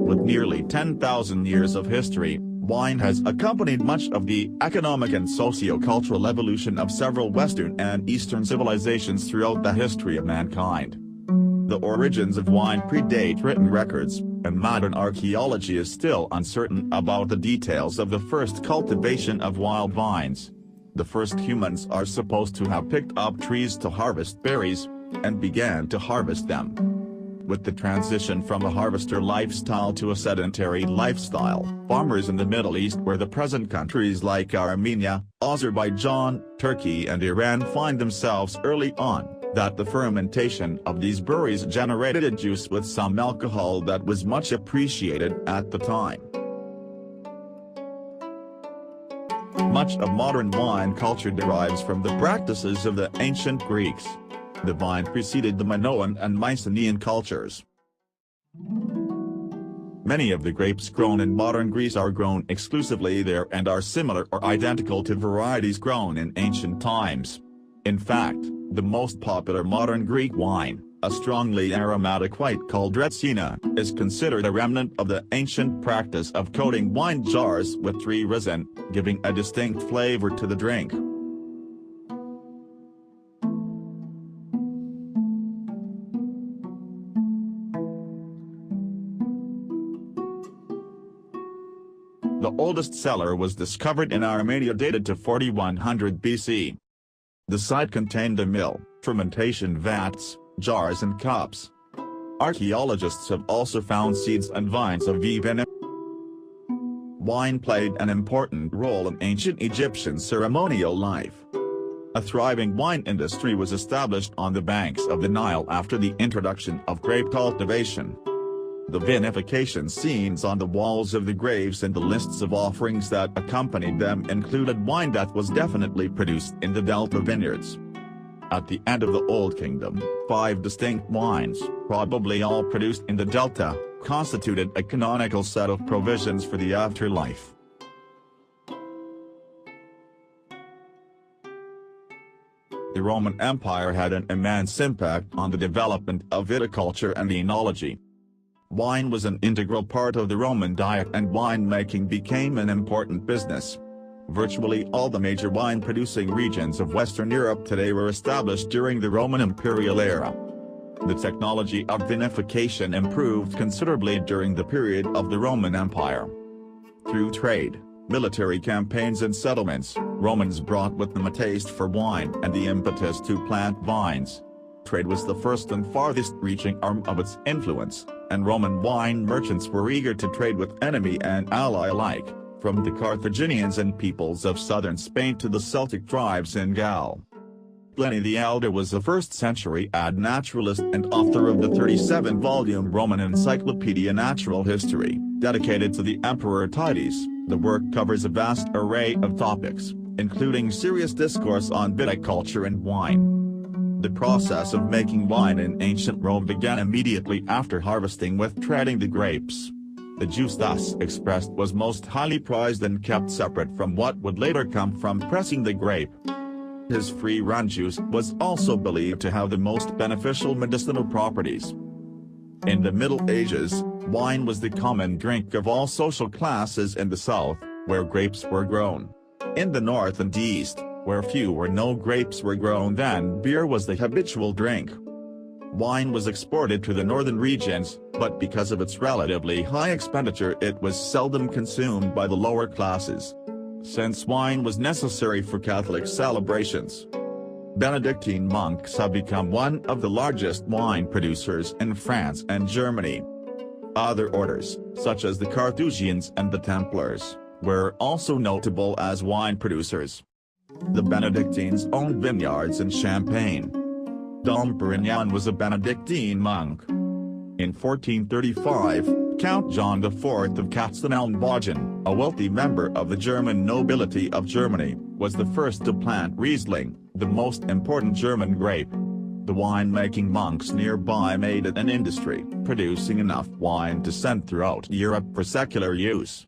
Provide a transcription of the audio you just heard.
With nearly 10,000 years of history, wine has accompanied much of the economic and socio-cultural evolution of several Western and Eastern civilizations throughout the history of mankind. The origins of wine predate written records, and modern archaeology is still uncertain about the details of the first cultivation of wild vines. The first humans are supposed to have picked up trees to harvest berries, and began to harvest them. With the transition from a harvester lifestyle to a sedentary lifestyle, farmers in the Middle East, where the present countries like Armenia, Azerbaijan, Turkey and Iran find themselves early on, that the fermentation of these berries generated a juice with some alcohol that was much appreciated at the time. Much of modern wine culture derives from the practices of the ancient Greeks. The vine preceded the Minoan and Mycenaean cultures. Many of the grapes grown in modern Greece are grown exclusively there and are similar or identical to varieties grown in ancient times. In fact, the most popular modern Greek wine, a strongly aromatic white called Retsina, is considered a remnant of the ancient practice of coating wine jars with tree resin, giving a distinct flavor to the drink. The oldest cellar was discovered in Armenia dated to 4100 BC. The site contained a mill, fermentation vats, jars and cups. Archaeologists have also found seeds and vines of vivena. Wine played an important role in ancient Egyptian ceremonial life. A thriving wine industry was established on the banks of the Nile after the introduction of grape cultivation. The vinification scenes on the walls of the graves and the lists of offerings that accompanied them included wine that was definitely produced in the Delta vineyards. At the end of the Old Kingdom, 5 distinct wines, probably all produced in the Delta, constituted a canonical set of provisions for the afterlife. The Roman Empire had an immense impact on the development of viticulture and enology. Wine was an integral part of the Roman diet and winemaking became an important business. Virtually all the major wine-producing regions of Western Europe today were established during the Roman imperial era. The technology of vinification improved considerably during the period of the Roman Empire. Through trade, military campaigns and settlements, Romans brought with them a taste for wine and the impetus to plant vines. Trade was the first and farthest-reaching arm of its influence, and Roman wine merchants were eager to trade with enemy and ally alike, from the Carthaginians and peoples of southern Spain to the Celtic tribes in Gaul. Pliny the Elder was a 1st-century naturalist and author of the 37-volume Roman Encyclopedia Natural History, dedicated to the Emperor Titus. The work covers a vast array of topics, including serious discourse on viticulture and wine. The process of making wine in ancient Rome began immediately after harvesting with treading the grapes. The juice thus expressed was most highly prized and kept separate from what would later come from pressing the grape. His free-run juice was also believed to have the most beneficial medicinal properties. In the Middle Ages, wine was the common drink of all social classes in the south, where grapes were grown. In the north and east, where few or no grapes were grown, then beer was the habitual drink. Wine was exported to the northern regions, but because of its relatively high expenditure it was seldom consumed by the lower classes. Since wine was necessary for Catholic celebrations, Benedictine monks have become one of the largest wine producers in France and Germany. Other orders, such as the Carthusians and the Templars, were also notable as wine producers. The Benedictines owned vineyards in Champagne. Dom Perignon was a Benedictine monk. In 1435, Count John IV of Katzenelnbogen, a wealthy member of the German nobility of Germany, was the first to plant Riesling, the most important German grape. The wine-making monks nearby made it an industry, producing enough wine to send throughout Europe for secular use.